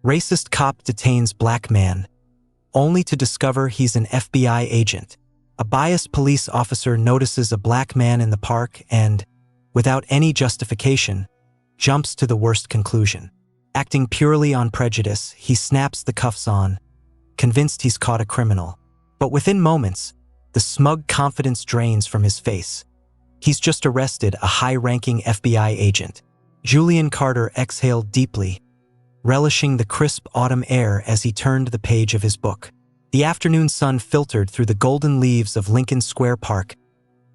Racist cop detains black man, only to discover he's an FBI agent. A biased police officer notices a black man in the park and, without any justification, jumps to the worst conclusion. Acting purely on prejudice, he snaps the cuffs on, convinced he's caught a criminal. But within moments, the smug confidence drains from his face. He's just arrested a high-ranking FBI agent. Julian Carter exhaled deeply, relishing the crisp autumn air as he turned the page of his book. The afternoon sun filtered through the golden leaves of Lincoln Square Park,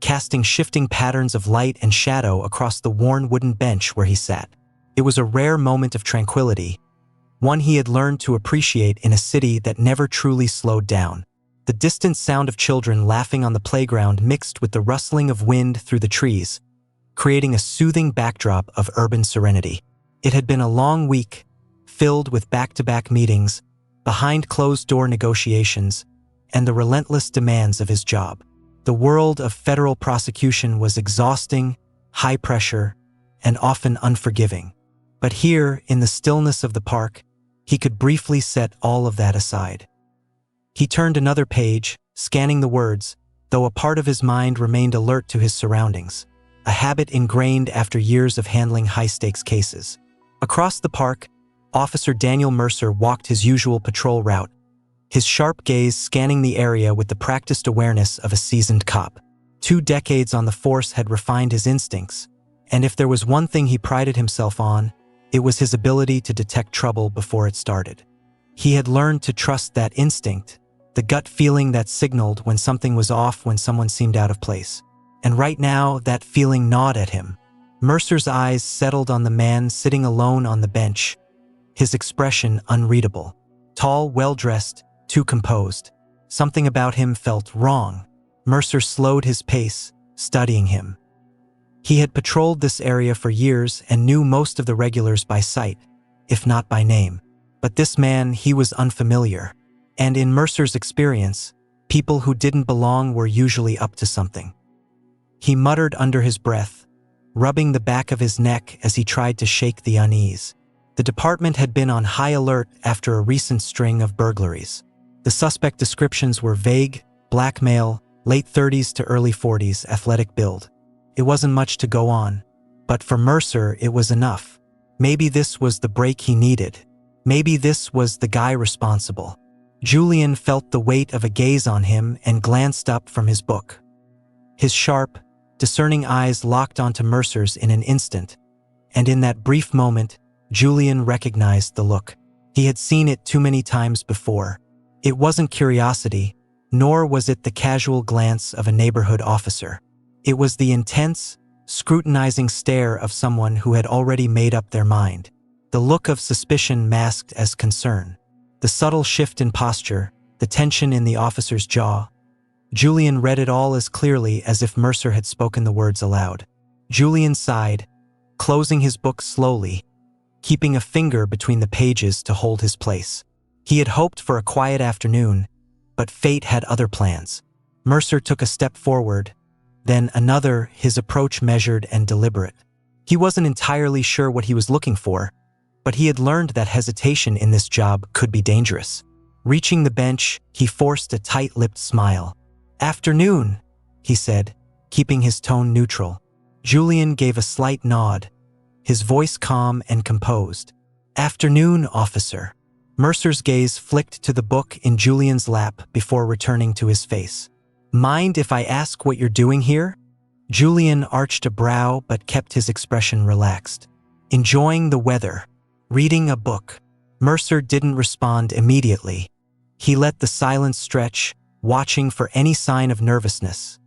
casting shifting patterns of light and shadow across the worn wooden bench where he sat. It was a rare moment of tranquility, one he had learned to appreciate in a city that never truly slowed down. The distant sound of children laughing on the playground mixed with the rustling of wind through the trees, creating a soothing backdrop of urban serenity. It had been a long week, filled with back-to-back meetings, behind-closed-door negotiations, and the relentless demands of his job. The world of federal prosecution was exhausting, high-pressure, and often unforgiving. But here, in the stillness of the park, he could briefly set all of that aside. He turned another page, scanning the words, though a part of his mind remained alert to his surroundings, a habit ingrained after years of handling high-stakes cases. Across the park, Officer Daniel Mercer walked his usual patrol route, his sharp gaze scanning the area with the practiced awareness of a seasoned cop. 2 decades on the force had refined his instincts, and if there was one thing he prided himself on, it was his ability to detect trouble before it started. He had learned to trust that instinct, the gut feeling that signaled when something was off, when someone seemed out of place. And right now, that feeling gnawed at him. Mercer's eyes settled on the man sitting alone on the bench, his expression unreadable. Tall, well-dressed, too composed. Something about him felt wrong. Mercer slowed his pace, studying him. He had patrolled this area for years and knew most of the regulars by sight, if not by name. But this man, he was unfamiliar. And in Mercer's experience, people who didn't belong were usually up to something. He muttered under his breath, rubbing the back of his neck as he tried to shake the unease. The department had been on high alert after a recent string of burglaries. The suspect descriptions were vague: black male, late 30s to early 40s, athletic build. It wasn't much to go on, but for Mercer it was enough. Maybe this was the break he needed. Maybe this was the guy responsible. Julian felt the weight of a gaze on him and glanced up from his book. His sharp, discerning eyes locked onto Mercer's in an instant, and in that brief moment, Julian recognized the look. He had seen it too many times before. It wasn't curiosity, nor was it the casual glance of a neighborhood officer. It was the intense, scrutinizing stare of someone who had already made up their mind. The look of suspicion masked as concern. The subtle shift in posture, the tension in the officer's jaw. Julian read it all as clearly as if Mercer had spoken the words aloud. Julian sighed, closing his book slowly, keeping a finger between the pages to hold his place. He had hoped for a quiet afternoon, but fate had other plans. Mercer took a step forward, then another, his approach measured and deliberate. He wasn't entirely sure what he was looking for, but he had learned that hesitation in this job could be dangerous. Reaching the bench, he forced a tight-lipped smile. "Afternoon," he said, keeping his tone neutral. Julian gave a slight nod, his voice calm and composed. "Afternoon, officer." Mercer's gaze flicked to the book in Julian's lap before returning to his face. "Mind if I ask what you're doing here?" Julian arched a brow but kept his expression relaxed. "Enjoying the weather. Reading a book." Mercer didn't respond immediately. He let the silence stretch, watching for any sign of nervousness,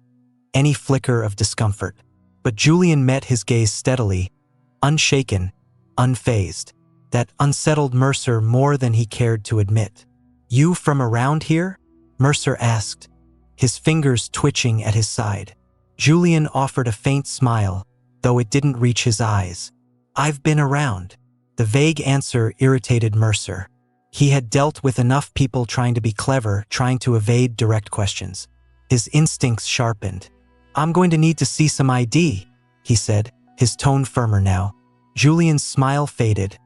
any flicker of discomfort. But Julian met his gaze steadily, unshaken, unfazed. That unsettled Mercer more than he cared to admit. "You from around here?" Mercer asked, his fingers twitching at his side. Julian offered a faint smile, though it didn't reach his eyes. "I've been around." The vague answer irritated Mercer. He had dealt with enough people trying to be clever, trying to evade direct questions. His instincts sharpened. "I'm going to need to see some ID," he said, his tone firmer now. Julian's smile faded,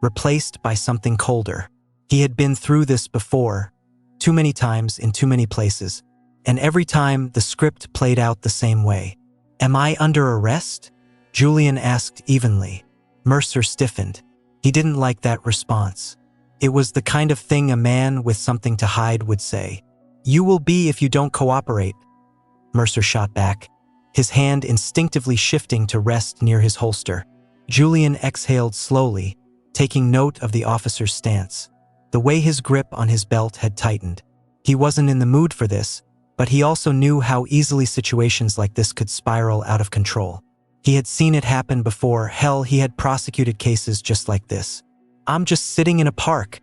replaced by something colder. He had been through this before, too many times in too many places, and every time the script played out the same way. "Am I under arrest?" Julian asked evenly. Mercer stiffened. He didn't like that response. It was the kind of thing a man with something to hide would say. "You will be if you don't cooperate," Mercer shot back, his hand instinctively shifting to rest near his holster. Julian exhaled slowly, taking note of the officer's stance. The way his grip on his belt had tightened. He wasn't in the mood for this, but he also knew how easily situations like this could spiral out of control. He had seen it happen before. Hell, he had prosecuted cases just like this. "I'm just sitting in a park,"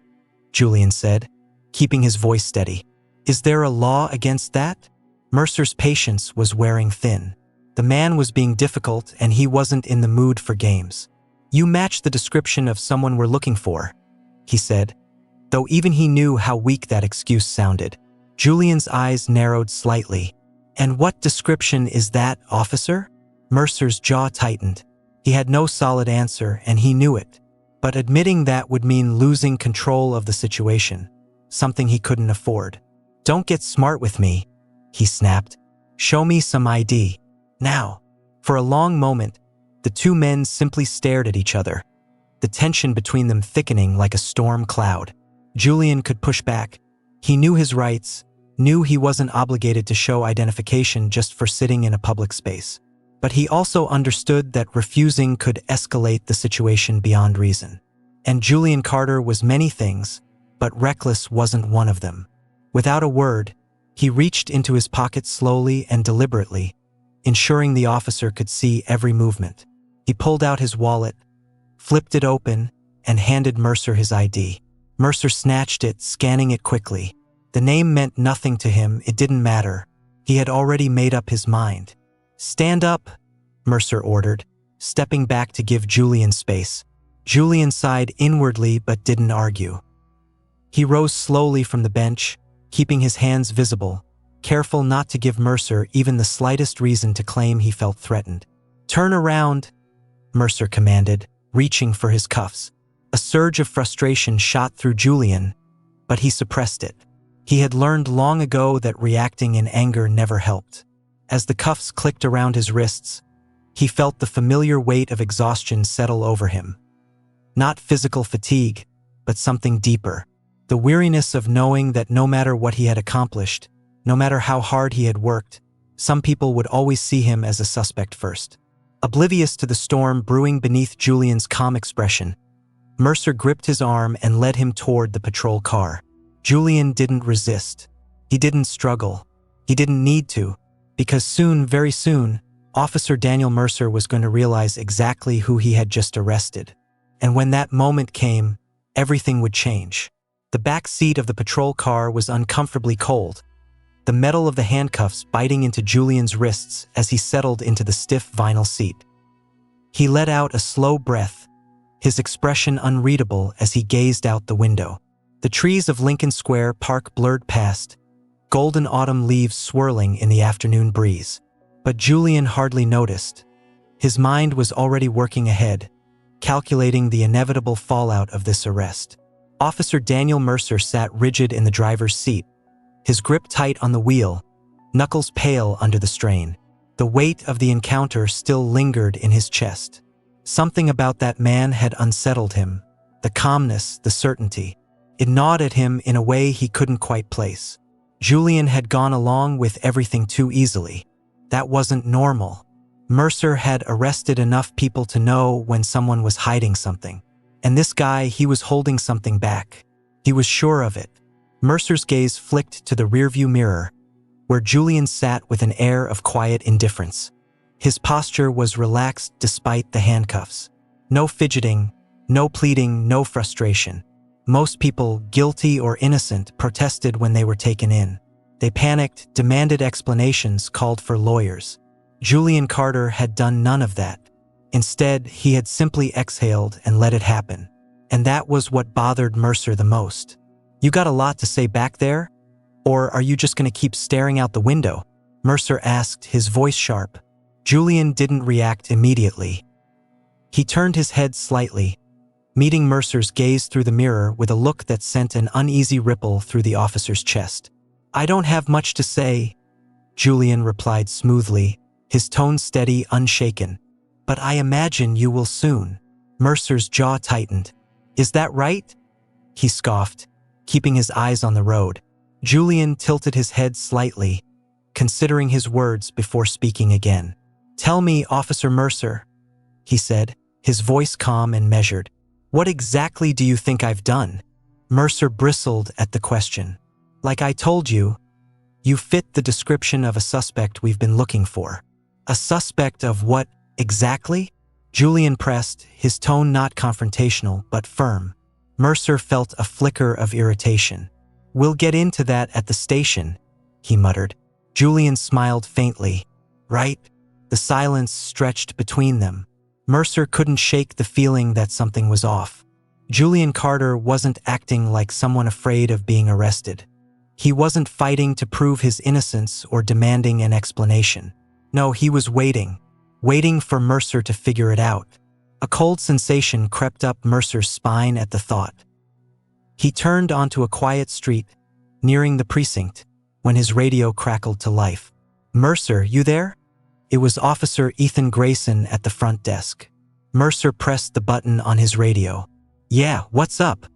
Julian said, keeping his voice steady. "Is there a law against that?" Mercer's patience was wearing thin. The man was being difficult and he wasn't in the mood for games. "You match the description of someone we're looking for," he said, though even he knew how weak that excuse sounded. Julian's eyes narrowed slightly. "And what description is that, officer?" Mercer's jaw tightened. He had no solid answer and he knew it, but admitting that would mean losing control of the situation, something he couldn't afford. "Don't get smart with me," he snapped. "Show me some ID. Now." For a long moment, the two men simply stared at each other, the tension between them thickening like a storm cloud. Julian could push back. He knew his rights, knew he wasn't obligated to show identification just for sitting in a public space. But he also understood that refusing could escalate the situation beyond reason. And Julian Carter was many things, but reckless wasn't one of them. Without a word, he reached into his pocket slowly and deliberately, ensuring the officer could see every movement. He pulled out his wallet, flipped it open, and handed Mercer his ID. Mercer snatched it, scanning it quickly. The name meant nothing to him, it didn't matter. He had already made up his mind. "Stand up," Mercer ordered, stepping back to give Julian space. Julian sighed inwardly but didn't argue. He rose slowly from the bench, keeping his hands visible, careful not to give Mercer even the slightest reason to claim he felt threatened. "Turn around," Mercer commanded, reaching for his cuffs. A surge of frustration shot through Julian, but he suppressed it. He had learned long ago that reacting in anger never helped. As the cuffs clicked around his wrists, he felt the familiar weight of exhaustion settle over him. Not physical fatigue, but something deeper. The weariness of knowing that no matter what he had accomplished, no matter how hard he had worked, some people would always see him as a suspect first. Oblivious to the storm brewing beneath Julian's calm expression, Mercer gripped his arm and led him toward the patrol car. Julian didn't resist. He didn't struggle. He didn't need to, because soon, very soon, Officer Daniel Mercer was going to realize exactly who he had just arrested. And when that moment came, everything would change. The back seat of the patrol car was uncomfortably cold, the metal of the handcuffs biting into Julian's wrists as he settled into the stiff vinyl seat. He let out a slow breath, his expression unreadable as he gazed out the window. The trees of Lincoln Square Park blurred past, golden autumn leaves swirling in the afternoon breeze. But Julian hardly noticed. His mind was already working ahead, calculating the inevitable fallout of this arrest. Officer Daniel Mercer sat rigid in the driver's seat, his grip tight on the wheel, knuckles pale under the strain. The weight of the encounter still lingered in his chest. Something about that man had unsettled him, the calmness, the certainty. It gnawed at him in a way he couldn't quite place. Julian had gone along with everything too easily. That wasn't normal. Mercer had arrested enough people to know when someone was hiding something. And this guy, he was holding something back. He was sure of it. Mercer's gaze flicked to the rearview mirror, where Julian sat with an air of quiet indifference. His posture was relaxed despite the handcuffs. No fidgeting, no pleading, no frustration. Most people, guilty or innocent, protested when they were taken in. They panicked, demanded explanations, called for lawyers. Julian Carter had done none of that. Instead, he had simply exhaled and let it happen. And that was what bothered Mercer the most. "You got a lot to say back there? Or are you just going to keep staring out the window?" Mercer asked, his voice sharp. Julian didn't react immediately. He turned his head slightly, meeting Mercer's gaze through the mirror with a look that sent an uneasy ripple through the officer's chest. "I don't have much to say," Julian replied smoothly, his tone steady, unshaken. "But I imagine you will soon." Mercer's jaw tightened. "Is that right?" he scoffed, keeping his eyes on the road. Julian tilted his head slightly, considering his words before speaking again. "Tell me, Officer Mercer," he said, his voice calm and measured. "What exactly do you think I've done?" Mercer bristled at the question. "Like I told you, you fit the description of a suspect we've been looking for." "A suspect of what exactly?" Julian pressed, his tone not confrontational but firm. Mercer felt a flicker of irritation. "We'll get into that at the station," he muttered. Julian smiled faintly. "Right?" The silence stretched between them. Mercer couldn't shake the feeling that something was off. Julian Carter wasn't acting like someone afraid of being arrested. He wasn't fighting to prove his innocence or demanding an explanation. No, he was waiting for Mercer to figure it out. A cold sensation crept up Mercer's spine at the thought. He turned onto a quiet street, nearing the precinct, when his radio crackled to life. "Mercer, you there?" It was Officer Ethan Grayson at the front desk. Mercer pressed the button on his radio. "Yeah, what's up?"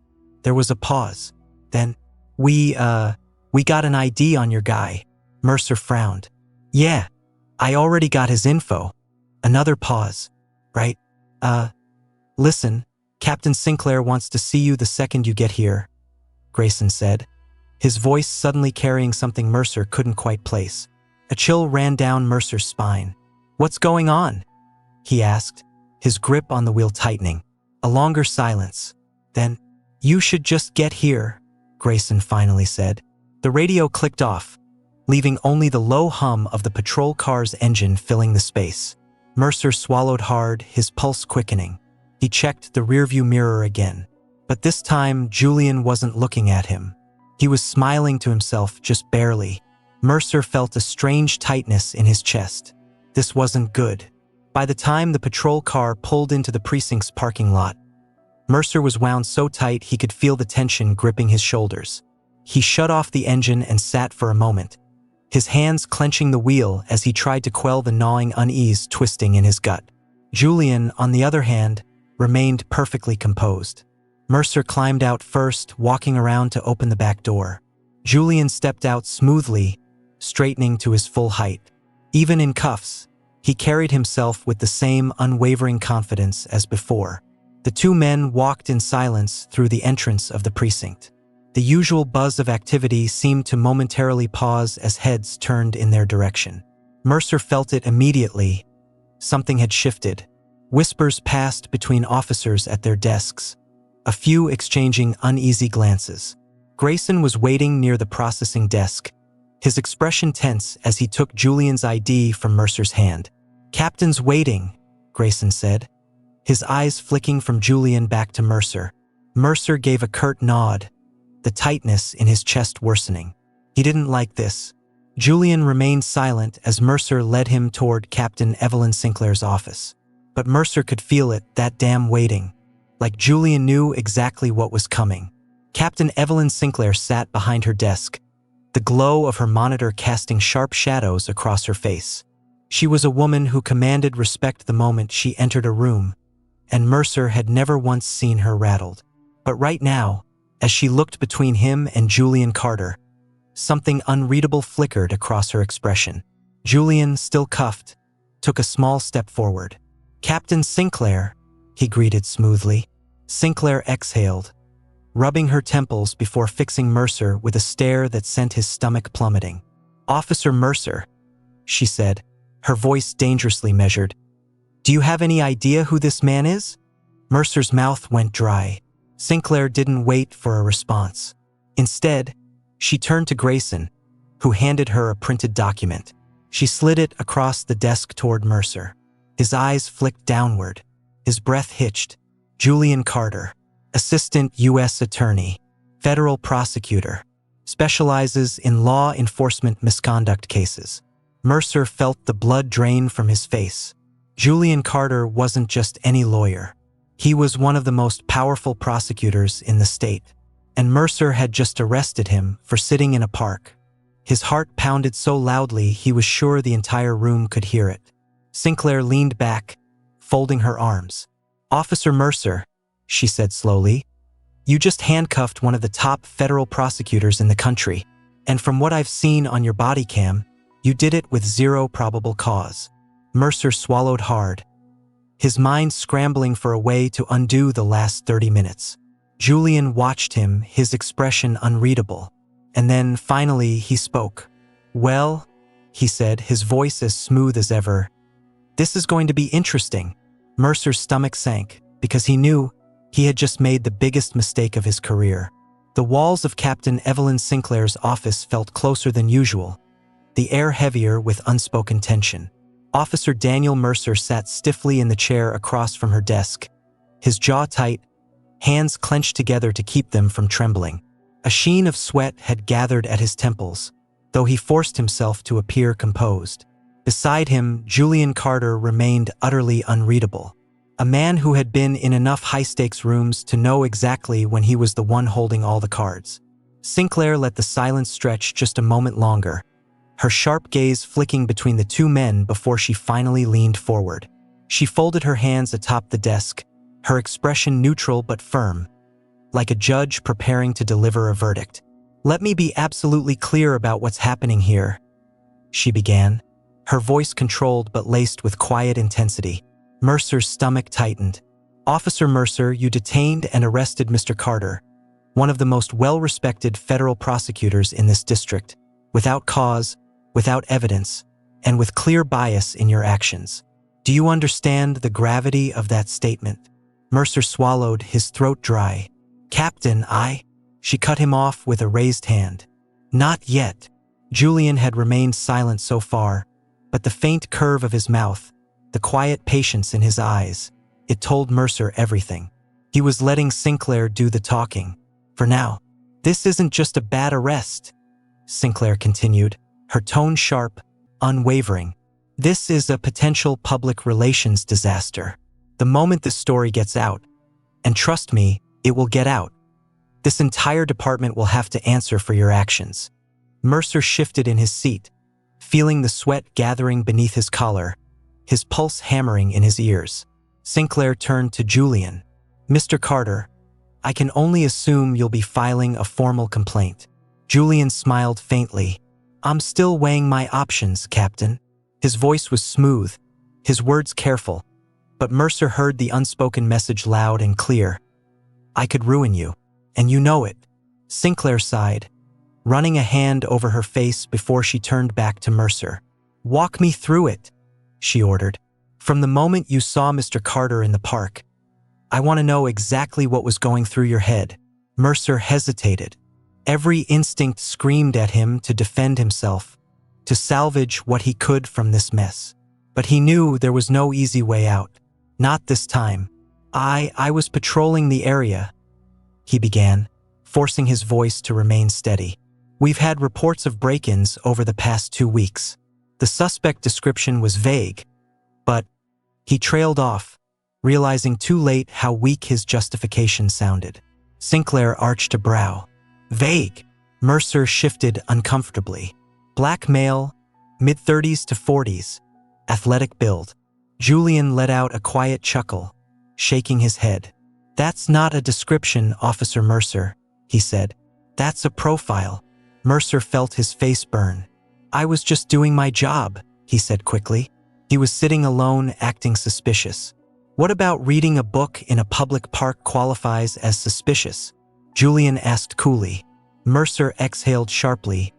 There was a pause. Then, We got an ID on your guy." Mercer frowned. "Yeah, I already got his info." Another pause. "Right. Listen, Captain Sinclair wants to see you the second you get here," Grayson said, his voice suddenly carrying something Mercer couldn't quite place. A chill ran down Mercer's spine. "What's going on?" he asked, his grip on the wheel tightening. A longer silence. Then, "You should just get here," Grayson finally said. The radio clicked off, leaving only the low hum of the patrol car's engine filling the space. Mercer swallowed hard, his pulse quickening. He checked the rearview mirror again. But this time, Julian wasn't looking at him. He was smiling to himself, just barely. Mercer felt a strange tightness in his chest. This wasn't good. By the time the patrol car pulled into the precinct's parking lot, Mercer was wound so tight he could feel the tension gripping his shoulders. He shut off the engine and sat for a moment, his hands clenching the wheel as he tried to quell the gnawing unease twisting in his gut. Julian, on the other hand, remained perfectly composed. Mercer climbed out first, walking around to open the back door. Julian stepped out smoothly, straightening to his full height. Even in cuffs, he carried himself with the same unwavering confidence as before. The two men walked in silence through the entrance of the precinct. The usual buzz of activity seemed to momentarily pause as heads turned in their direction. Mercer felt it immediately. Something had shifted. Whispers passed between officers at their desks, a few exchanging uneasy glances. Grayson was waiting near the processing desk, his expression tense as he took Julian's ID from Mercer's hand. "Captain's waiting," Grayson said, his eyes flicking from Julian back to Mercer. Mercer gave a curt nod, the tightness in his chest worsening. He didn't like this. Julian remained silent as Mercer led him toward Captain Evelyn Sinclair's office. But Mercer could feel it, that damn waiting. Like Julian knew exactly what was coming. Captain Evelyn Sinclair sat behind her desk, the glow of her monitor casting sharp shadows across her face. She was a woman who commanded respect the moment she entered a room, and Mercer had never once seen her rattled. But right now, as she looked between him and Julian Carter, something unreadable flickered across her expression. Julian, still cuffed, took a small step forward. "Captain Sinclair," he greeted smoothly. Sinclair exhaled, rubbing her temples before fixing Mercer with a stare that sent his stomach plummeting. "Officer Mercer," she said, her voice dangerously measured. "Do you have any idea who this man is?" Mercer's mouth went dry. Sinclair didn't wait for a response. Instead, she turned to Grayson, who handed her a printed document. She slid it across the desk toward Mercer. His eyes flicked downward. His breath hitched. Julian Carter, Assistant U.S. Attorney, Federal Prosecutor, specializes in law enforcement misconduct cases. Mercer felt the blood drain from his face. Julian Carter wasn't just any lawyer. He was one of the most powerful prosecutors in the state, and Mercer had just arrested him for sitting in a park. His heart pounded so loudly he was sure the entire room could hear it. Sinclair leaned back, folding her arms. "Officer Mercer," she said slowly, "you just handcuffed one of the top federal prosecutors in the country, and from what I've seen on your body cam, you did it with zero probable cause." Mercer swallowed hard, his mind scrambling for a way to undo the last 30 minutes. Julian watched him, his expression unreadable, and then finally he spoke. "Well," he said, his voice as smooth as ever, "this is going to be interesting." Mercer's stomach sank, because he knew he had just made the biggest mistake of his career. The walls of Captain Evelyn Sinclair's office felt closer than usual, the air heavier with unspoken tension. Officer Daniel Mercer sat stiffly in the chair across from her desk, his jaw tight, hands clenched together to keep them from trembling. A sheen of sweat had gathered at his temples, though he forced himself to appear composed. Beside him, Julian Carter remained utterly unreadable, a man who had been in enough high-stakes rooms to know exactly when he was the one holding all the cards. Sinclair let the silence stretch just a moment longer, her sharp gaze flicking between the two men before she finally leaned forward. She folded her hands atop the desk, her expression neutral but firm, like a judge preparing to deliver a verdict. "Let me be absolutely clear about what's happening here," she began, her voice controlled but laced with quiet intensity. Mercer's stomach tightened. "Officer Mercer, you detained and arrested Mr. Carter, one of the most well-respected federal prosecutors in this district, without cause, without evidence, and with clear bias in your actions. Do you understand the gravity of that statement?" Mercer swallowed, his throat dry. "Captain, She cut him off with a raised hand. "Not yet." Julian had remained silent so far, but the faint curve of his mouth, the quiet patience in his eyes, it told Mercer everything. He was letting Sinclair do the talking. For now. "This isn't just a bad arrest," Sinclair continued, her tone sharp, unwavering. "This is a potential public relations disaster. The moment this story gets out, and trust me, it will get out, this entire department will have to answer for your actions." Mercer shifted in his seat, feeling the sweat gathering beneath his collar, his pulse hammering in his ears. Sinclair turned to Julian. "Mr. Carter, I can only assume you'll be filing a formal complaint." Julian smiled faintly. "I'm still weighing my options, Captain." His voice was smooth, his words careful, but Mercer heard the unspoken message loud and clear. "I could ruin you, and you know it." Sinclair sighed, running a hand over her face before she turned back to Mercer. "Walk me through it," she ordered. "From the moment you saw Mr. Carter in the park, I want to know exactly what was going through your head." Mercer hesitated. Every instinct screamed at him to defend himself, to salvage what he could from this mess. But he knew there was no easy way out. Not this time. I was patrolling the area," he began, forcing his voice to remain steady. "We've had reports of break-ins over the past 2 weeks. The suspect description was vague, but..." He trailed off, realizing too late how weak his justification sounded. Sinclair arched a brow. "Vague?" Mercer shifted uncomfortably. "Black male, mid-30s to 40s, athletic build." Julian let out a quiet chuckle, shaking his head. "That's not a description, Officer Mercer," he said. "That's a profile." Mercer felt his face burn. "I was just doing my job," he said quickly. He was sitting alone, acting suspicious. "What about reading a book in a public park qualifies as suspicious?" Julian asked coolly. Mercer exhaled sharply,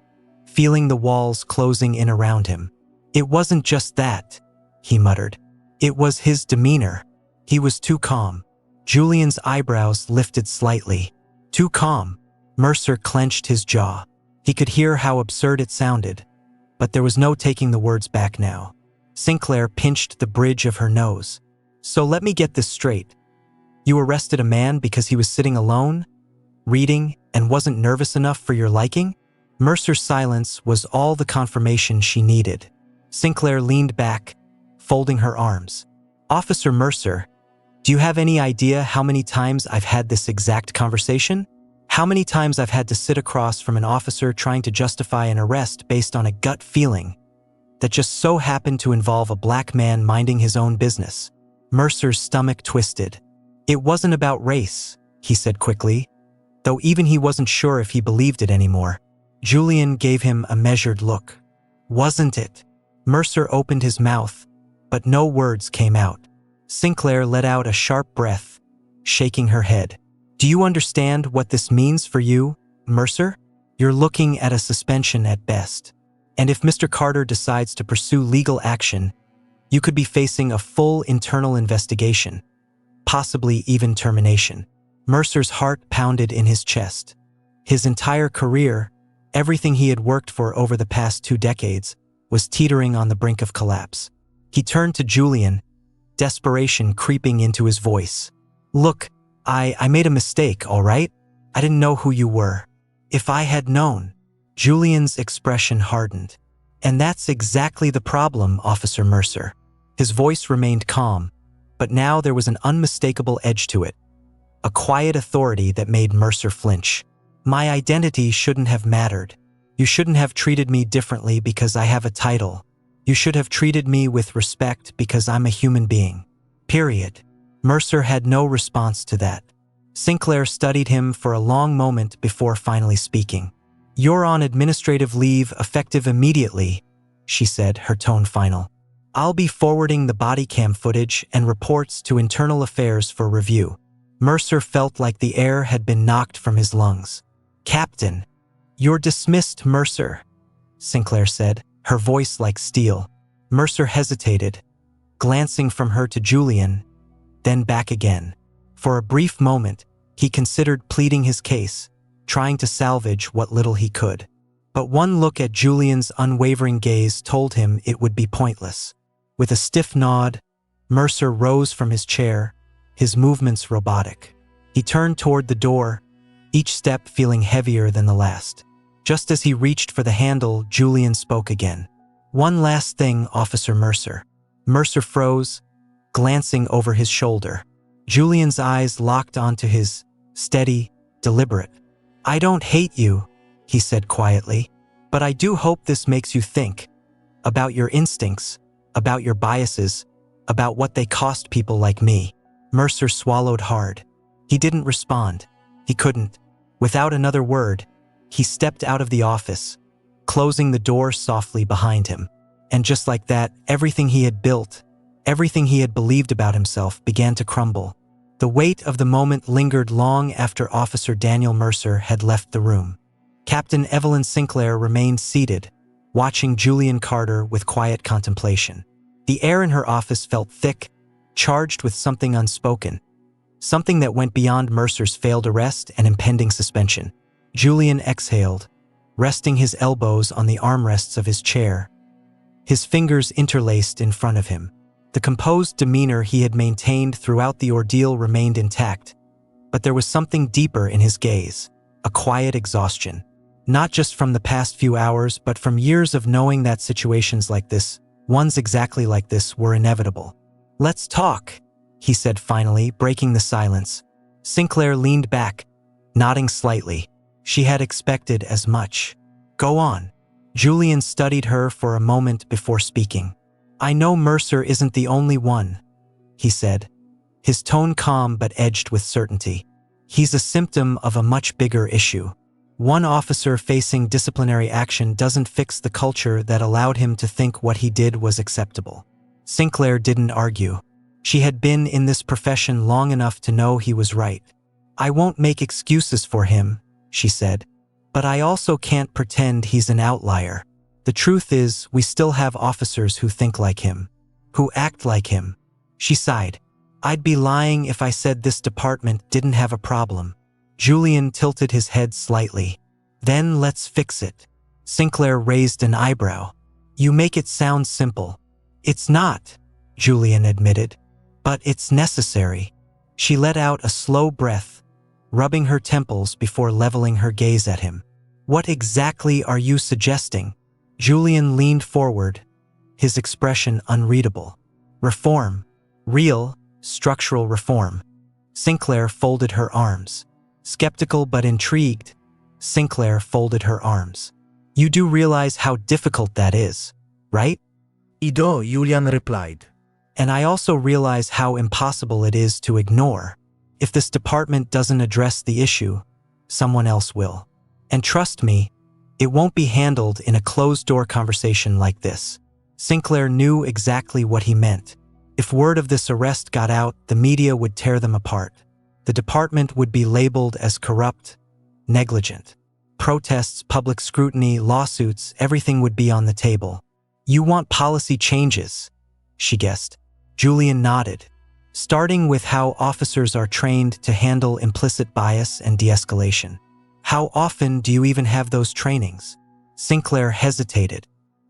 feeling the walls closing in around him. "It wasn't just that," he muttered. "It was his demeanor. He was too calm." Julian's eyebrows lifted slightly. "Too calm?" Mercer clenched his jaw. He could hear how absurd it sounded, but there was no taking the words back now. Sinclair pinched the bridge of her nose. "So let me get this straight. You arrested a man because he was sitting alone, reading, and wasn't nervous enough for your liking?" Mercer's silence was all the confirmation she needed. Sinclair leaned back, folding her arms. "Officer Mercer, Do you have any idea how many times I've had this exact conversation? How many times I've had to sit across from an officer trying to justify an arrest based on a gut feeling that just so happened to involve a black man minding his own business? Mercer's stomach twisted. It wasn't about race, he said quickly, though even he wasn't sure if he believed it anymore. Julian gave him a measured look. Wasn't it? Mercer opened his mouth, but no words came out. Sinclair let out a sharp breath, shaking her head. Do you understand what this means for you, Mercer? You're looking at a suspension at best. And if Mr. Carter decides to pursue legal action, you could be facing a full internal investigation, possibly even termination. Mercer's heart pounded in his chest. His entire career, everything he had worked for over the past 2 decades, was teetering on the brink of collapse. He turned to Julian, desperation creeping into his voice. Look, I made a mistake, all right? I didn't know who you were. If I had known. Julian's expression hardened. And that's exactly the problem, Officer Mercer. His voice remained calm, but now there was an unmistakable edge to it. A quiet authority that made Mercer flinch. My identity shouldn't have mattered. You shouldn't have treated me differently because I have a title. You should have treated me with respect because I'm a human being. Period. Mercer had no response to that. Sinclair studied him for a long moment before finally speaking. You're on administrative leave effective immediately, she said, her tone final. I'll be forwarding the body cam footage and reports to Internal Affairs for review. Mercer felt like the air had been knocked from his lungs. Captain, you're dismissed, Mercer, Sinclair said, her voice like steel. Mercer hesitated, glancing from her to Julian, then back again. For a brief moment, he considered pleading his case, trying to salvage what little he could. But one look at Julian's unwavering gaze told him it would be pointless. With a stiff nod, Mercer rose from his chair, his movements robotic. He turned toward the door, each step feeling heavier than the last. Just as he reached for the handle, Julian spoke again. One last thing, Officer Mercer. Mercer froze, glancing over his shoulder. Julian's eyes locked onto his, steady, deliberate. I don't hate you, he said quietly, but I do hope this makes you think about your instincts, about your biases, about what they cost people like me. Mercer swallowed hard. He didn't respond. He couldn't. Without another word, he stepped out of the office, closing the door softly behind him. And just like that, everything he had built, everything he had believed about himself began to crumble. The weight of the moment lingered long after Officer Daniel Mercer had left the room. Captain Evelyn Sinclair remained seated, watching Julian Carter with quiet contemplation. The air in her office felt thick, charged with something unspoken, something that went beyond Mercer's failed arrest and impending suspension. Julian exhaled, resting his elbows on the armrests of his chair, his fingers interlaced in front of him. The composed demeanor he had maintained throughout the ordeal remained intact, but there was something deeper in his gaze, a quiet exhaustion. Not just from the past few hours, but from years of knowing that situations like this, ones exactly like this, were inevitable. Let's talk, he said finally, breaking the silence. Sinclair leaned back, nodding slightly. She had expected as much. Go on. Julian studied her for a moment before speaking. I know Mercer isn't the only one, he said, his tone calm but edged with certainty. He's a symptom of a much bigger issue. One officer facing disciplinary action doesn't fix the culture that allowed him to think what he did was acceptable. Sinclair didn't argue. She had been in this profession long enough to know he was right. I won't make excuses for him, she said, but I also can't pretend he's an outlier. The truth is, we still have officers who think like him, who act like him. She sighed. I'd be lying if I said this department didn't have a problem. Julian tilted his head slightly. Then let's fix it. Sinclair raised an eyebrow. You make it sound simple. It's not, Julian admitted, but it's necessary. She let out a slow breath, rubbing her temples before leveling her gaze at him. What exactly are you suggesting? Julian leaned forward, his expression unreadable. Reform. Real, Structural reform. Sinclair folded her arms. Skeptical but intrigued, Sinclair folded her arms. You do realize how difficult that is, right? Ido, Julian replied. And I also realize how impossible it is to ignore. If this department doesn't address the issue, someone else will. And trust me, it won't be handled in a closed-door conversation like this. Sinclair knew exactly what he meant. If word of this arrest got out, the media would tear them apart. The department would be labeled as corrupt, negligent. Protests, public scrutiny, lawsuits, everything would be on the table. You want policy changes, she guessed. Julian nodded. Starting with how officers are trained to handle implicit bias and de-escalation. How often do you even have those trainings? Sinclair hesitated.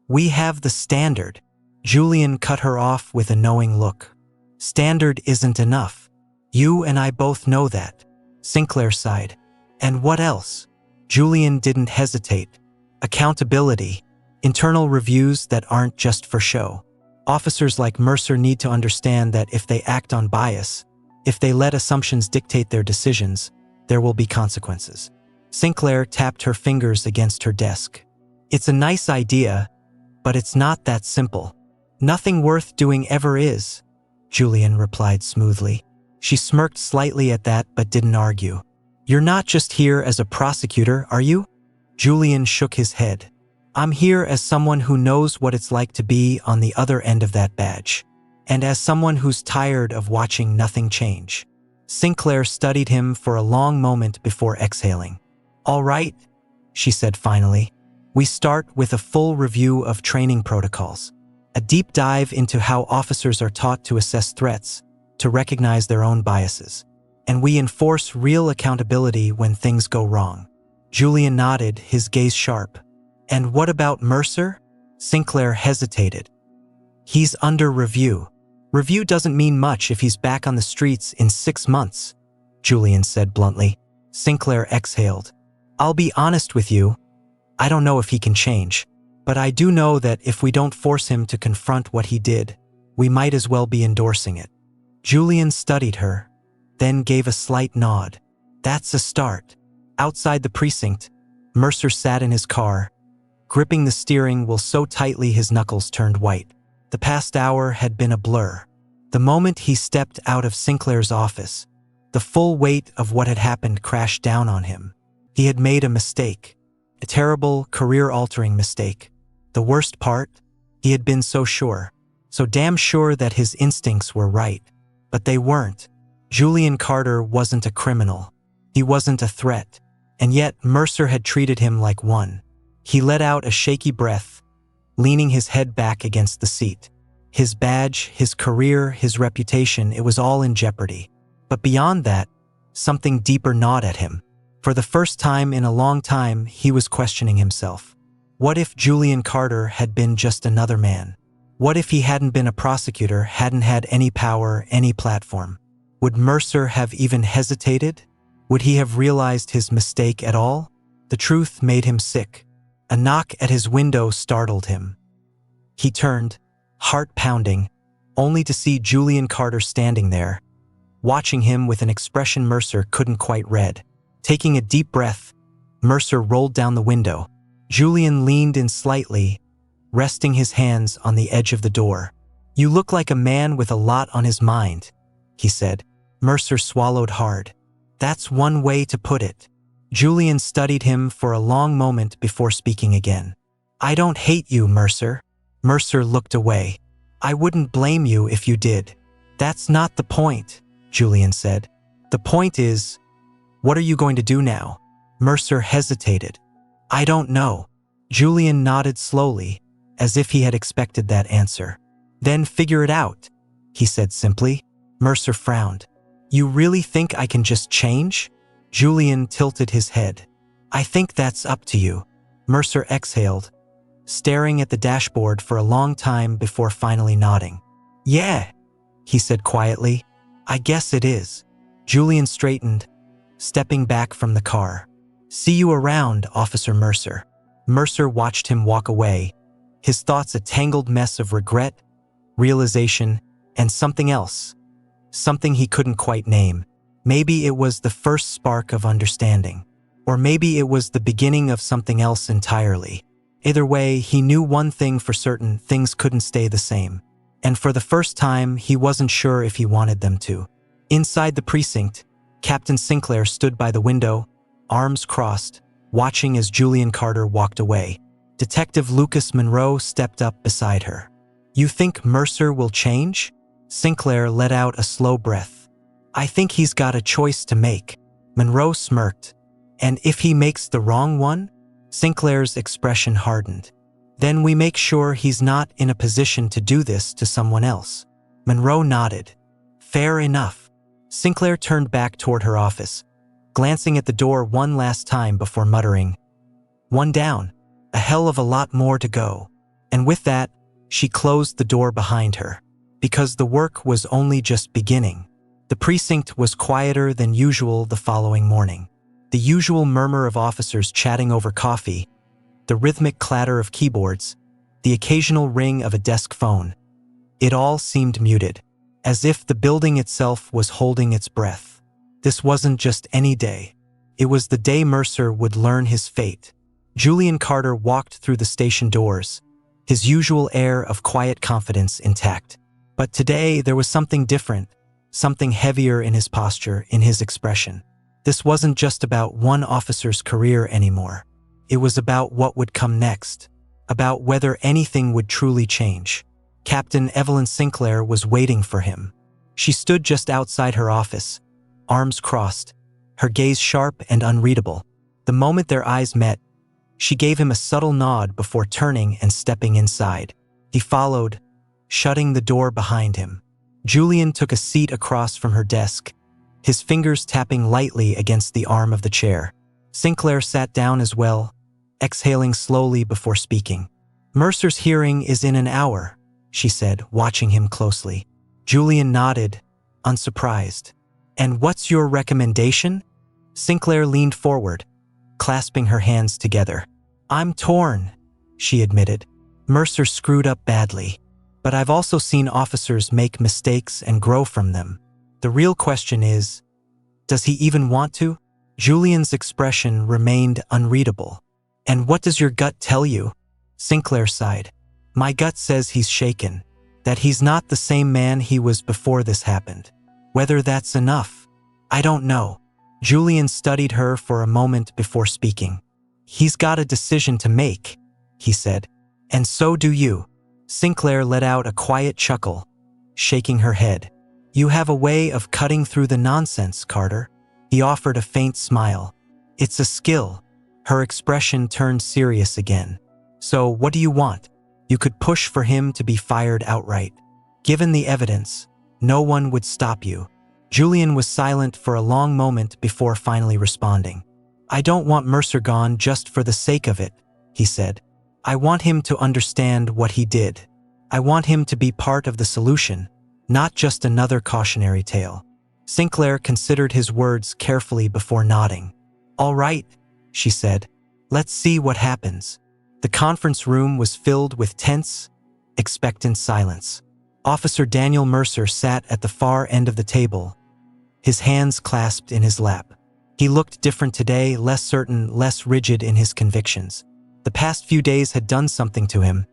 We have the standard. Julian cut her off with a knowing look. Standard isn't enough. You and I both know that. Sinclair sighed. And what else? Julian didn't hesitate. Accountability. Internal reviews that aren't just for show. Officers like Mercer need to understand that if they act on bias, if they let assumptions dictate their decisions, there will be consequences. Sinclair tapped her fingers against her desk. It's a nice idea, but it's not that simple. Nothing worth doing ever is, Julian replied smoothly. She smirked slightly at that but didn't argue. You're not just here as a prosecutor, are you? Julian shook his head. I'm here as someone who knows what it's like to be on the other end of that badge, and as someone who's tired of watching nothing change. Sinclair studied him for a long moment before exhaling. All right, she said finally. We start with a full review of training protocols, a deep dive into how officers are taught to assess threats, to recognize their own biases, and we enforce real accountability when things go wrong. Julian nodded, his gaze sharp. And what about Mercer? Sinclair hesitated. He's under review. Review doesn't mean much if he's back on the streets in 6 months, Julian said bluntly. Sinclair exhaled. I'll be honest with you. I don't know if he can change, but I do know that if we don't force him to confront what he did, we might as well be endorsing it. Julian studied her, then gave a slight nod. That's a start. Outside the precinct, Mercer sat in his car, gripping the steering wheel so tightly his knuckles turned white. The past hour had been a blur. The moment he stepped out of Sinclair's office, the full weight of what had happened crashed down on him. He had made a mistake, a terrible, career-altering mistake. The worst part? He had been so sure, so damn sure that his instincts were right. But they weren't. Julian Carter wasn't a criminal. He wasn't a threat. And yet Mercer had treated him like one. He let out a shaky breath, leaning his head back against the seat. His badge, his career, his reputation, it was all in jeopardy. But beyond that, something deeper gnawed at him. For the first time in a long time, he was questioning himself. What if Julian Carter had been just another man? What if he hadn't been a prosecutor, hadn't had any power, any platform? Would Mercer have even hesitated? Would he have realized his mistake at all? The truth made him sick. A knock at his window startled him. He turned, heart pounding, only to see Julian Carter standing there, watching him with an expression Mercer couldn't quite read. Taking a deep breath, Mercer rolled down the window. Julian leaned in slightly, resting his hands on the edge of the door. You look like a man with a lot on his mind, he said. Mercer swallowed hard. That's one way to put it. Julian studied him for a long moment before speaking again. I don't hate you, Mercer. Mercer looked away. I wouldn't blame you if you did. That's not the point, Julian said. The point is, what are you going to do now? Mercer hesitated. I don't know. Julian nodded slowly, as if he had expected that answer. Then figure it out, he said simply. Mercer frowned. You really think I can just change? Julian tilted his head. I think that's up to you. Mercer exhaled, staring at the dashboard for a long time before finally nodding. Yeah, he said quietly. I guess it is. Julian straightened, stepping back from the car. See you around, Officer Mercer. Mercer watched him walk away, his thoughts a tangled mess of regret, realization, and something else. something he couldn't quite name. Maybe it was the first spark of understanding. Or maybe it was the beginning of something else entirely. Either way, he knew one thing for certain: things couldn't stay the same. And for the first time, he wasn't sure if he wanted them to. Inside the precinct, Captain Sinclair stood by the window, arms crossed, watching as Julian Carter walked away. Detective Lucas Monroe stepped up beside her. "You think Mercer will change?" Sinclair let out a slow breath. "I think he's got a choice to make." Monroe smirked. "And if he makes the wrong one?" Sinclair's expression hardened. "Then we make sure he's not in a position to do this to someone else." Monroe nodded. "Fair enough." Sinclair turned back toward her office, glancing at the door one last time before muttering, "One down, a hell of a lot more to go." And with that, she closed the door behind her. Because the work was only just beginning. The precinct was quieter than usual the following morning. The usual murmur of officers chatting over coffee, the rhythmic clatter of keyboards, the occasional ring of a desk phone. It all seemed muted, as if the building itself was holding its breath. This wasn't just any day. It was the day Mercer would learn his fate. Julian Carter walked through the station doors, his usual air of quiet confidence intact. But today there was something different, something heavier in his posture, in his expression. This wasn't just about one officer's career anymore. It was about what would come next, about whether anything would truly change. Captain Evelyn Sinclair was waiting for him. She stood just outside her office, arms crossed, her gaze sharp and unreadable. The moment their eyes met, she gave him a subtle nod before turning and stepping inside. He followed, shutting the door behind him. Julian took a seat across from her desk, his fingers tapping lightly against the arm of the chair. Sinclair sat down as well, exhaling slowly before speaking. "Mercer's hearing is in an hour," she said, watching him closely. Julian nodded, unsurprised. "And what's your recommendation?" Sinclair leaned forward, clasping her hands together. "I'm torn," she admitted. "Mercer screwed up badly. But I've also seen officers make mistakes and grow from them. The real question is, does he even want to?" Julian's expression remained unreadable. "And what does your gut tell you?" Sinclair sighed. "My gut says he's shaken, that he's not the same man he was before this happened. Whether that's enough, I don't know." Julian studied her for a moment before speaking. "He's got a decision to make," he said. "And so do you." Sinclair let out a quiet chuckle, shaking her head. "You have a way of cutting through the nonsense, Carter." He offered a faint smile. "It's a skill." Her expression turned serious again. "So what do you want?" You could push for him to be fired outright. Given the evidence, no one would stop you. Julian was silent for a long moment before finally responding. "I don't want Mercer gone just for the sake of it," he said. "I want him to understand what he did. I want him to be part of the solution, not just another cautionary tale." Sinclair considered his words carefully before nodding. "All right," she said. "Let's see what happens." The conference room was filled with tense, expectant silence. Officer Daniel Mercer sat at the far end of the table, his hands clasped in his lap. He looked different today, less certain, less rigid in his convictions. The past few days had done something to him,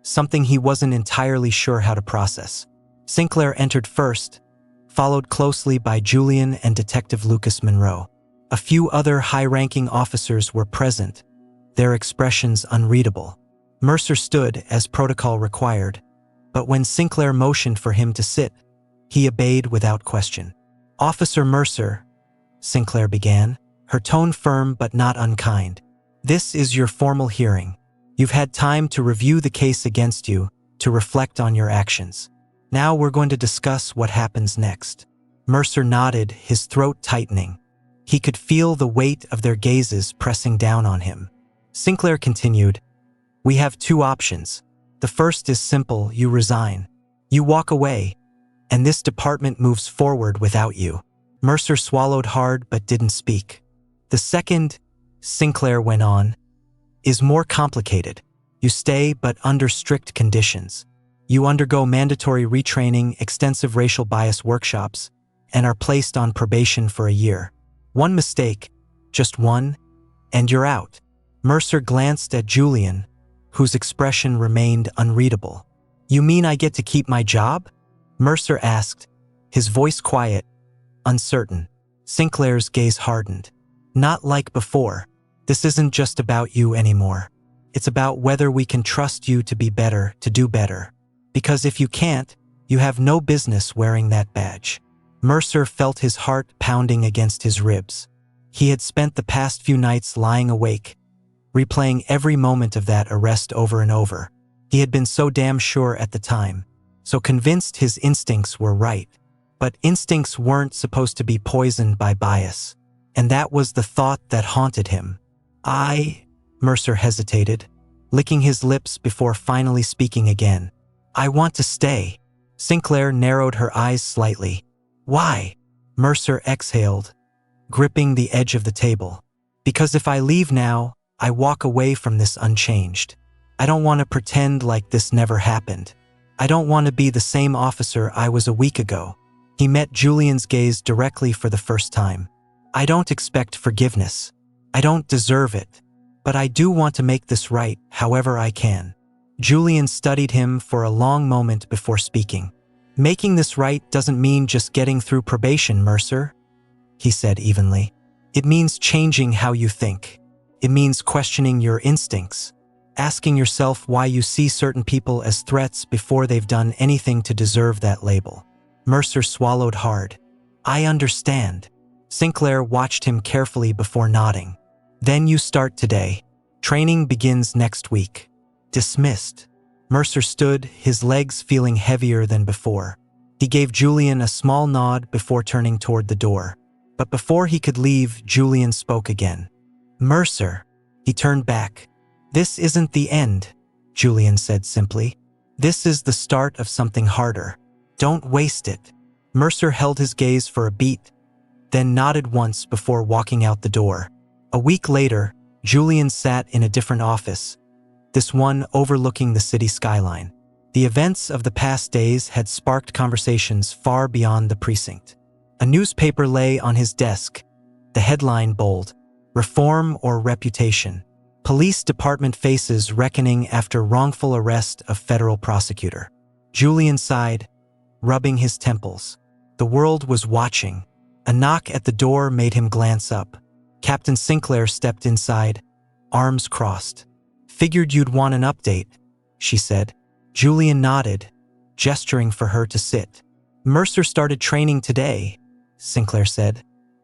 something he wasn't entirely sure how to process. Sinclair entered first, followed closely by Julian and Detective Lucas Monroe. A few other high-ranking officers were present, their expressions unreadable. Mercer stood as protocol required, but when Sinclair motioned for him to sit, he obeyed without question. "Officer Mercer," Sinclair began, her tone firm but not unkind. "This is your formal hearing. You've had time to review the case against you, to reflect on your actions. Now we're going to discuss what happens next." Mercer nodded, his throat tightening. He could feel the weight of their gazes pressing down on him. Sinclair continued, "We have two options. The first is simple: you resign. You walk away, and this department moves forward without you." Mercer swallowed hard but didn't speak. "The second," Sinclair went on, "is more complicated. You stay, but under strict conditions. You undergo mandatory retraining, extensive racial bias workshops, and are placed on probation for a year. One mistake, just one, and you're out. Mercer glanced at Julian, whose expression remained unreadable. You mean I get to keep my job? Mercer asked, his voice quiet, uncertain. Sinclair's gaze hardened. Not like before. This isn't just about you anymore. It's about whether we can trust you to be better, to do better. Because if you can't, you have no business wearing that badge. Mercer felt his heart pounding against his ribs. He had spent the past few nights lying awake, replaying every moment of that arrest over and over. He had been so damn sure at the time, so convinced his instincts were right. But instincts weren't supposed to be poisoned by bias. And that was the thought that haunted him. Mercer hesitated, licking his lips before finally speaking again. I want to stay. Sinclair narrowed her eyes slightly. Why? Mercer exhaled, gripping the edge of the table. Because if I leave now, I walk away from this unchanged. I don't want to pretend like this never happened. I don't want to be the same officer I was a week ago. He met Julian's gaze directly for the first time. I don't expect forgiveness. I don't deserve it. But I do want to make this right, however I can. Julian studied him for a long moment before speaking. Making this right doesn't mean just getting through probation, Mercer, he said evenly. It means changing how you think. It means questioning your instincts, asking yourself why you see certain people as threats before they've done anything to deserve that label. Mercer swallowed hard. I understand. Sinclair watched him carefully before nodding. Then you start today. Training begins next week. Dismissed. Mercer stood, his legs feeling heavier than before. He gave Julian a small nod before turning toward the door. But before he could leave, Julian spoke again. Mercer. He turned back. This isn't the end, Julian said simply. This is the start of something harder. Don't waste it. Mercer held his gaze for a beat, then nodded once before walking out the door. A week later, Julian sat in a different office, this one overlooking the city skyline. The events of the past days had sparked conversations far beyond the precinct. A newspaper lay on his desk, the headline bold, Reform or Reputation. Police department faces reckoning after wrongful arrest of federal prosecutor. Julian sighed, rubbing his temples. The world was watching. A knock at the door made him glance up. Captain Sinclair stepped inside, arms crossed. Figured you'd want an update, she said. Julian nodded, gesturing for her to sit. Mercer started training today, Sinclair said,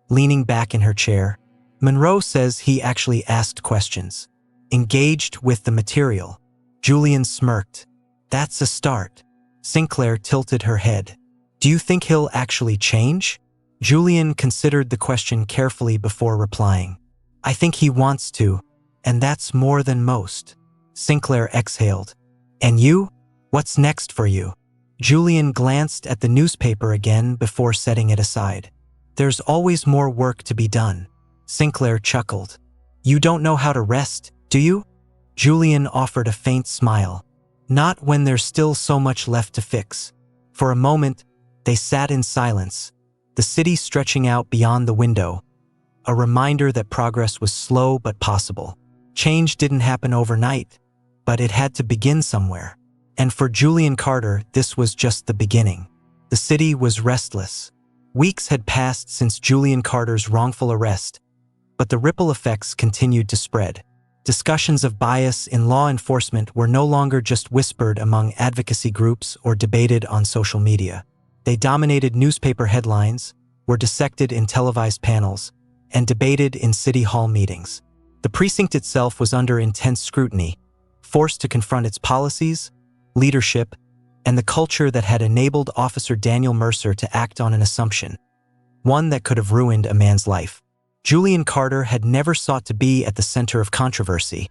leaning back in her chair. Monroe says he actually asked questions, engaged with the material. Julian smirked. That's a start. Sinclair tilted her head. Do you think he'll actually change? Julian considered the question carefully before replying. I think he wants to, and that's more than most. Sinclair exhaled. And you? What's next for you? Julian glanced at the newspaper again before setting it aside. There's always more work to be done. Sinclair chuckled. You don't know how to rest, do you? Julian offered a faint smile. Not when there's still so much left to fix. For a moment, they sat in silence, the city stretching out beyond the window, a reminder that progress was slow but possible. Change didn't happen overnight, but it had to begin somewhere. And for Julian Carter, this was just the beginning. The city was restless. Weeks had passed since Julian Carter's wrongful arrest, but the ripple effects continued to spread. Discussions of bias in law enforcement were no longer just whispered among advocacy groups or debated on social media. They dominated newspaper headlines, were dissected in televised panels, and debated in city hall meetings. The precinct itself was under intense scrutiny, forced to confront its policies, leadership, and the culture that had enabled Officer Daniel Mercer to act on an assumption, one that could have ruined a man's life. Julian Carter had never sought to be at the center of controversy,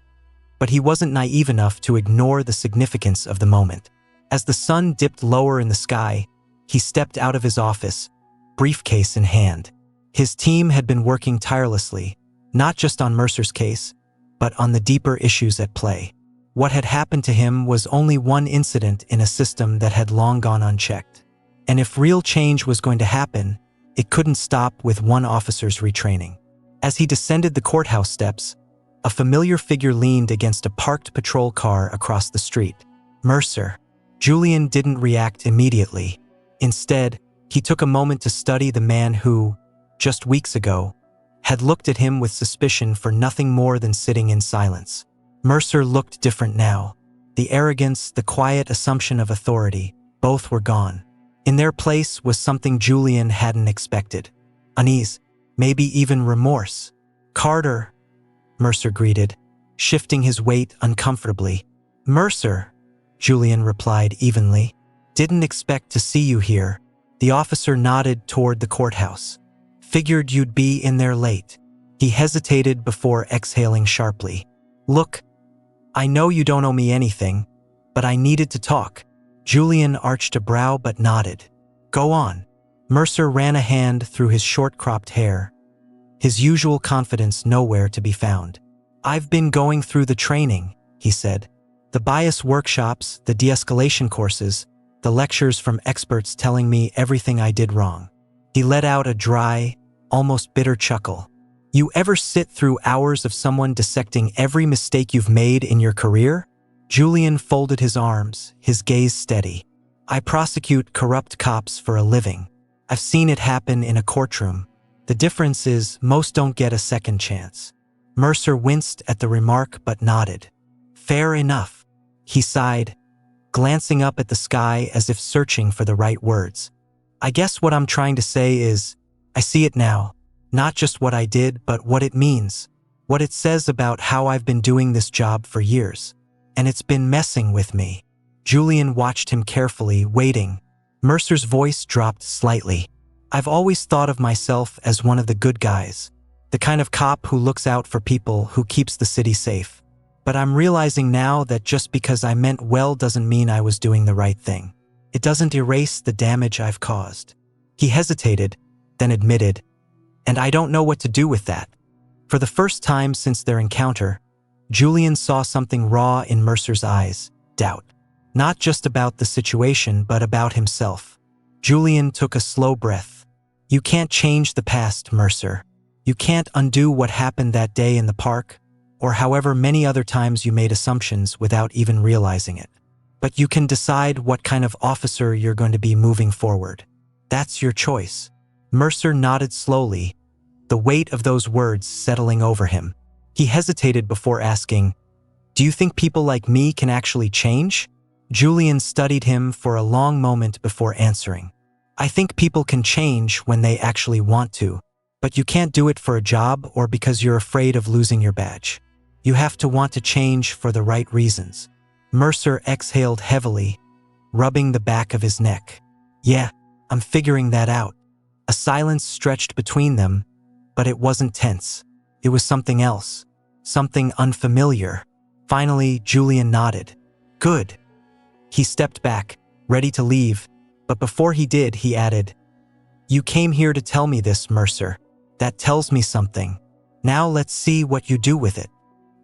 but he wasn't naive enough to ignore the significance of the moment. As the sun dipped lower in the sky, he stepped out of his office, briefcase in hand. His team had been working tirelessly, not just on Mercer's case, but on the deeper issues at play. What had happened to him was only one incident in a system that had long gone unchecked. And if real change was going to happen, it couldn't stop with one officer's retraining. As he descended the courthouse steps, a familiar figure leaned against a parked patrol car across the street. Mercer. Julian didn't react immediately. Instead, he took a moment to study the man who, just weeks ago, had looked at him with suspicion for nothing more than sitting in silence. Mercer looked different now. The arrogance, the quiet assumption of authority, both were gone. In their place was something Julian hadn't expected. Unease, maybe even remorse. "Carter," Mercer greeted, shifting his weight uncomfortably. "Mercer," Julian replied evenly. "Didn't expect to see you here." The officer nodded toward the courthouse. "Figured you'd be in there late." He hesitated before exhaling sharply. "Look, I know you don't owe me anything, but I needed to talk." Julian arched a brow but nodded. "Go on." Mercer ran a hand through his short-cropped hair, his usual confidence nowhere to be found. "I've been going through the training," he said. "The bias workshops, the de-escalation courses, the lectures from experts telling me everything I did wrong." He let out a dry, almost bitter chuckle. "You ever sit through hours of someone dissecting every mistake you've made in your career?" Julian folded his arms, his gaze steady. "I prosecute corrupt cops for a living. I've seen it happen in a courtroom. The difference is most don't get a second chance." Mercer winced at the remark but nodded. "Fair enough." He sighed, glancing up at the sky as if searching for the right words. "I guess what I'm trying to say is, I see it now. Not just what I did, but what it means. What it says about how I've been doing this job for years. And it's been messing with me." Julian watched him carefully, waiting. Mercer's voice dropped slightly. "I've always thought of myself as one of the good guys. The kind of cop who looks out for people, who keeps the city safe. But I'm realizing now that just because I meant well doesn't mean I was doing the right thing. It doesn't erase the damage I've caused." He hesitated, then admitted, "And I don't know what to do with that." For the first time since their encounter, Julian saw something raw in Mercer's eyes, doubt. Not just about the situation, but about himself. Julian took a slow breath. "You can't change the past, Mercer. You can't undo what happened that day in the park, or however many other times you made assumptions without even realizing it. But you can decide what kind of officer you're going to be moving forward. That's your choice." Mercer nodded slowly, the weight of those words settling over him. He hesitated before asking, "Do you think people like me can actually change?" Julian studied him for a long moment before answering. "I think people can change when they actually want to, but you can't do it for a job or because you're afraid of losing your badge. You have to want to change for the right reasons." Mercer exhaled heavily, rubbing the back of his neck. "Yeah, I'm figuring that out." A silence stretched between them, but it wasn't tense. It was something else, something unfamiliar. Finally, Julian nodded. "Good." He stepped back, ready to leave, but before he did, he added, "You came here to tell me this, Mercer. That tells me something. Now let's see what you do with it."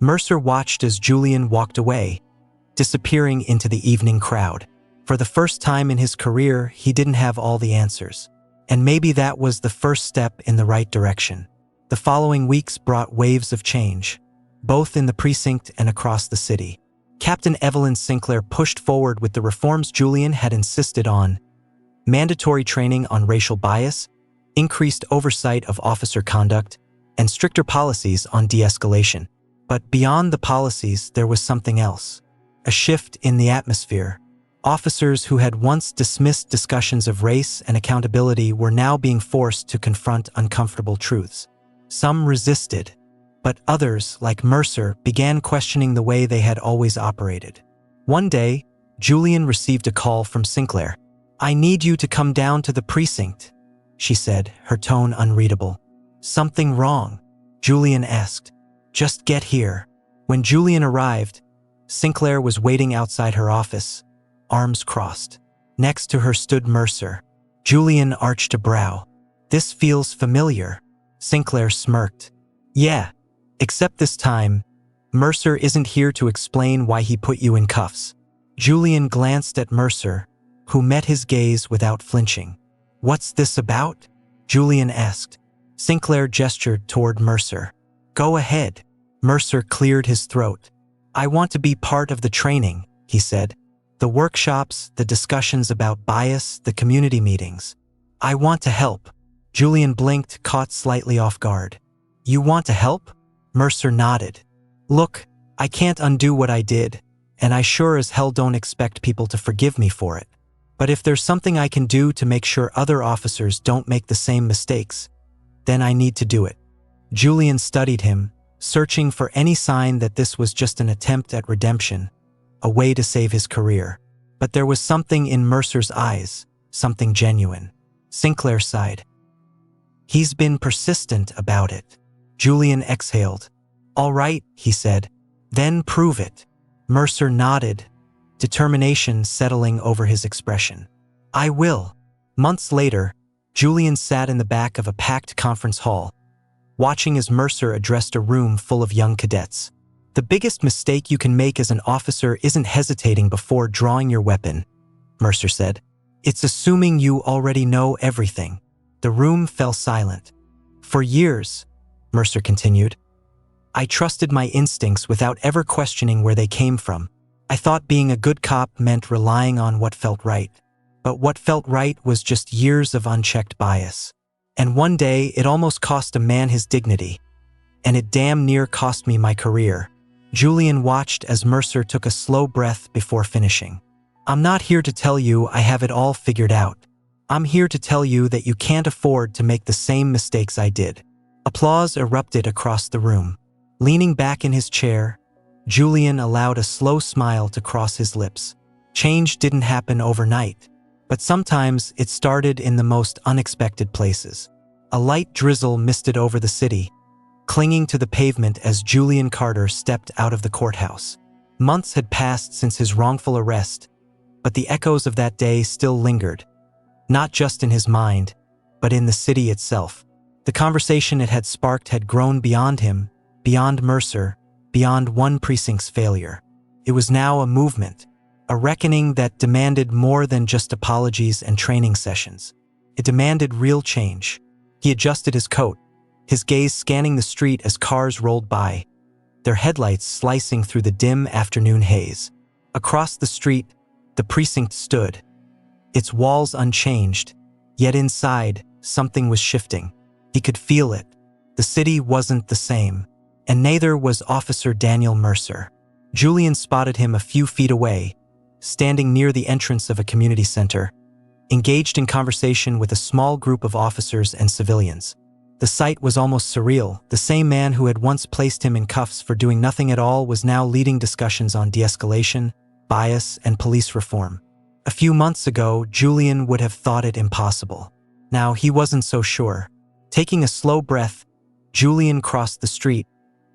Mercer watched as Julian walked away, disappearing into the evening crowd. For the first time in his career, he didn't have all the answers. And maybe that was the first step in the right direction. The following weeks brought waves of change, both in the precinct and across the city. Captain Evelyn Sinclair pushed forward with the reforms Julian had insisted on: mandatory training on racial bias, increased oversight of officer conduct, and stricter policies on de-escalation. But beyond the policies, there was something else. A shift in the atmosphere. Officers who had once dismissed discussions of race and accountability were now being forced to confront uncomfortable truths. Some resisted, but others, like Mercer, began questioning the way they had always operated. One day, Julian received a call from Sinclair. "I need you to come down to the precinct," she said, her tone unreadable. "Something wrong?" Julian asked. "Just get here." When Julian arrived, Sinclair was waiting outside her office, arms crossed. Next to her stood Mercer. Julian arched a brow. "This feels familiar." Sinclair smirked. "Yeah, except this time, Mercer isn't here to explain why he put you in cuffs. Julian glanced at Mercer, who met his gaze without flinching. What's this about? Julian asked. Sinclair gestured toward Mercer. Go ahead. Mercer cleared his throat. I want to be part of the training, he said. The workshops, the discussions about bias, the community meetings. I want to help. Julian blinked, caught slightly off guard. You want to help? Mercer nodded. Look, I can't undo what I did, and I sure as hell don't expect people to forgive me for it. But if there's something I can do to make sure other officers don't make the same mistakes, then I need to do it. Julian studied him, searching for any sign that this was just an attempt at redemption, a way to save his career. But there was something in Mercer's eyes, something genuine. Sinclair sighed. He's been persistent about it. Julian exhaled. All right, he said. Then prove it. Mercer nodded, determination settling over his expression. I will. Months later, Julian sat in the back of a packed conference hall, watching as Mercer addressed a room full of young cadets. The biggest mistake you can make as an officer isn't hesitating before drawing your weapon, Mercer said. It's assuming you already know everything. The room fell silent. For years, Mercer continued, I trusted my instincts without ever questioning where they came from. I thought being a good cop meant relying on what felt right. But what felt right was just years of unchecked bias. And one day, it almost cost a man his dignity. And it damn near cost me my career. Julian watched as Mercer took a slow breath before finishing. I'm not here to tell you I have it all figured out. I'm here to tell you that you can't afford to make the same mistakes I did. Applause erupted across the room. Leaning back in his chair, Julian allowed a slow smile to cross his lips. Change didn't happen overnight, but sometimes it started in the most unexpected places. A light drizzle misted over the city, clinging to the pavement as Julian Carter stepped out of the courthouse. Months had passed since his wrongful arrest, but the echoes of that day still lingered, not just in his mind, but in the city itself. The conversation it had sparked had grown beyond him, beyond Mercer, beyond one precinct's failure. It was now a movement, a reckoning that demanded more than just apologies and training sessions. It demanded real change. He adjusted his coat, his gaze scanning the street as cars rolled by, their headlights slicing through the dim afternoon haze. Across the street, the precinct stood, its walls unchanged, yet inside, something was shifting. He could feel it. The city wasn't the same, and neither was Officer Daniel Mercer. Julian spotted him a few feet away, standing near the entrance of a community center, engaged in conversation with a small group of officers and civilians. The sight was almost surreal. The same man who had once placed him in cuffs for doing nothing at all was now leading discussions on de-escalation, bias, and police reform. A few months ago, Julian would have thought it impossible. Now he wasn't so sure. Taking a slow breath, Julian crossed the street,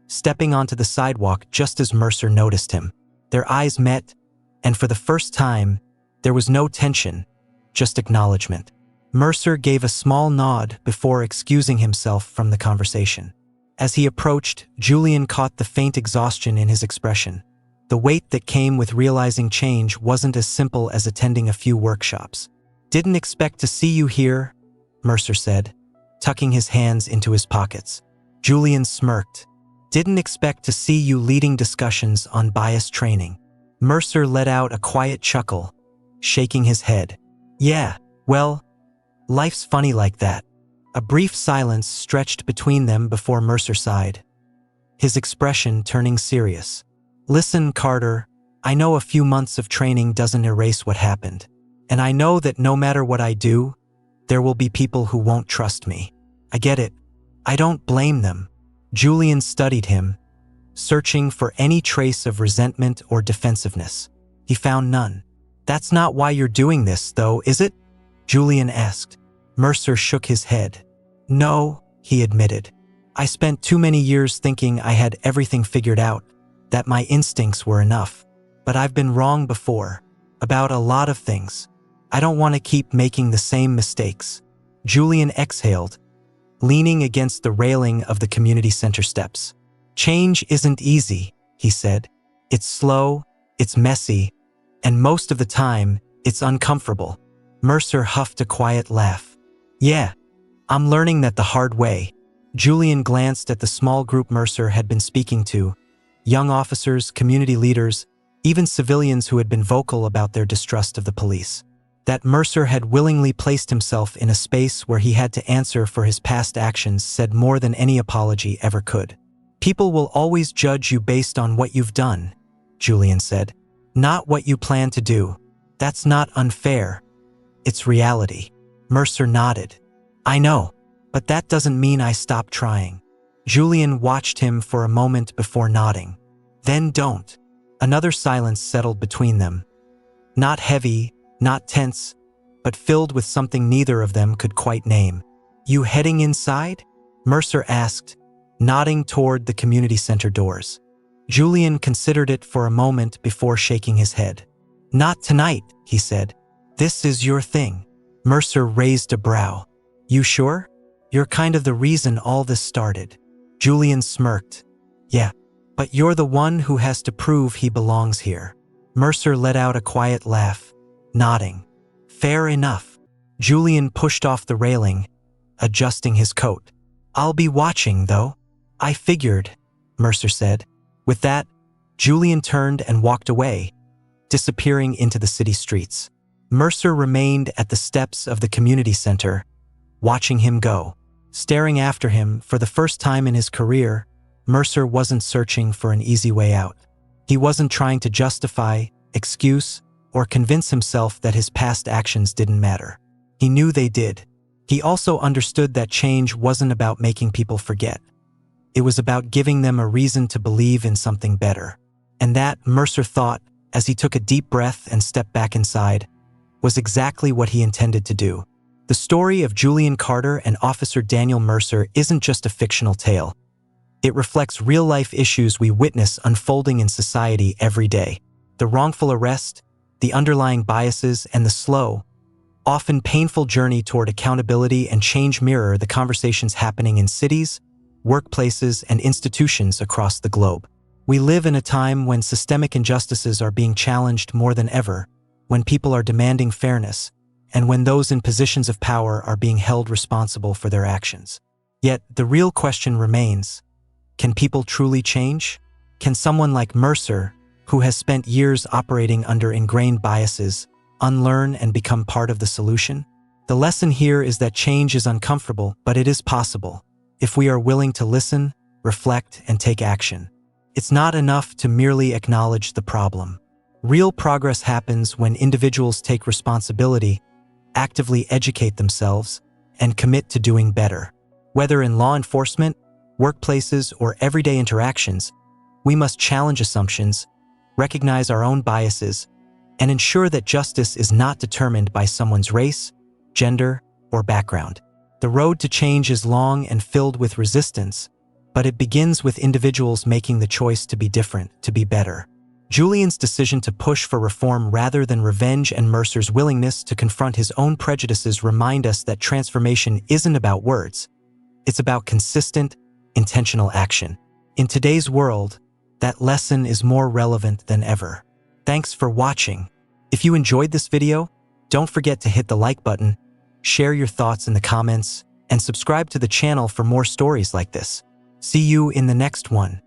stepping onto the sidewalk just as Mercer noticed him. Their eyes met, and for the first time, there was no tension, just acknowledgement. Mercer gave a small nod before excusing himself from the conversation. As he approached, Julian caught the faint exhaustion in his expression. The weight that came with realizing change wasn't as simple as attending a few workshops. Didn't expect to see you here, Mercer said, tucking his hands into his pockets. Julian smirked. Didn't expect to see you leading discussions on bias training. Mercer let out a quiet chuckle, shaking his head. Yeah, well, life's funny like that. A brief silence stretched between them before Mercer sighed, his expression turning serious. Listen, Carter, I know a few months of training doesn't erase what happened. And I know that no matter what I do, there will be people who won't trust me. I get it. I don't blame them. Julian studied him, searching for any trace of resentment or defensiveness. He found none. That's not why you're doing this, though, is it? Julian asked. Mercer shook his head. No, he admitted. I spent too many years thinking I had everything figured out, that my instincts were enough. But I've been wrong before, about a lot of things. I don't want to keep making the same mistakes. Julian exhaled, leaning against the railing of the community center steps. Change isn't easy, he said. It's slow, it's messy, and most of the time, it's uncomfortable. Mercer huffed a quiet laugh. Yeah, I'm learning that the hard way. Julian glanced at the small group Mercer had been speaking to. Young officers, community leaders, even civilians who had been vocal about their distrust of the police. That Mercer had willingly placed himself in a space where he had to answer for his past actions said more than any apology ever could. People will always judge you based on what you've done, Julian said. Not what you plan to do. That's not unfair. It's reality. Mercer nodded. I know, but that doesn't mean I stop trying. Julian watched him for a moment before nodding. Then don't. Another silence settled between them. Not heavy, not tense, but filled with something neither of them could quite name. You heading inside? Mercer asked, nodding toward the community center doors. Julian considered it for a moment before shaking his head. Not tonight, he said. This is your thing. Mercer raised a brow. You sure? You're kind of the reason all this started. Julian smirked. Yeah, but you're the one who has to prove he belongs here. Mercer let out a quiet laugh, nodding. Fair enough. Julian pushed off the railing, adjusting his coat. I'll be watching, though. I figured, Mercer said. With that, Julian turned and walked away, disappearing into the city streets. Mercer remained at the steps of the community center, watching him go. Staring after him for the first time in his career, Mercer wasn't searching for an easy way out. He wasn't trying to justify, excuse, or convince himself that his past actions didn't matter. He knew they did. He also understood that change wasn't about making people forget. It was about giving them a reason to believe in something better. And that, Mercer thought, as he took a deep breath and stepped back inside, was exactly what he intended to do. The story of Julian Carter and Officer Daniel Mercer isn't just a fictional tale. It reflects real-life issues we witness unfolding in society every day. The wrongful arrest, the underlying biases, and the slow, often painful journey toward accountability and change mirror the conversations happening in cities, workplaces, and institutions across the globe. We live in a time when systemic injustices are being challenged more than ever, when people are demanding fairness, and when those in positions of power are being held responsible for their actions. Yet, the real question remains, can people truly change? Can someone like Mercer, who has spent years operating under ingrained biases, unlearn and become part of the solution? The lesson here is that change is uncomfortable, but it is possible, if we are willing to listen, reflect, and take action. It's not enough to merely acknowledge the problem. Real progress happens when individuals take responsibility, actively educate themselves, and commit to doing better. Whether in law enforcement, workplaces, or everyday interactions, we must challenge assumptions, recognize our own biases, and ensure that justice is not determined by someone's race, gender, or background. The road to change is long and filled with resistance, but it begins with individuals making the choice to be different, to be better. Julian's decision to push for reform rather than revenge and Mercer's willingness to confront his own prejudices remind us that transformation isn't about words. It's about consistent, intentional action. In today's world, that lesson is more relevant than ever. Thanks for watching. If you enjoyed this video, don't forget to hit the like button, share your thoughts in the comments, and subscribe to the channel for more stories like this. See you in the next one.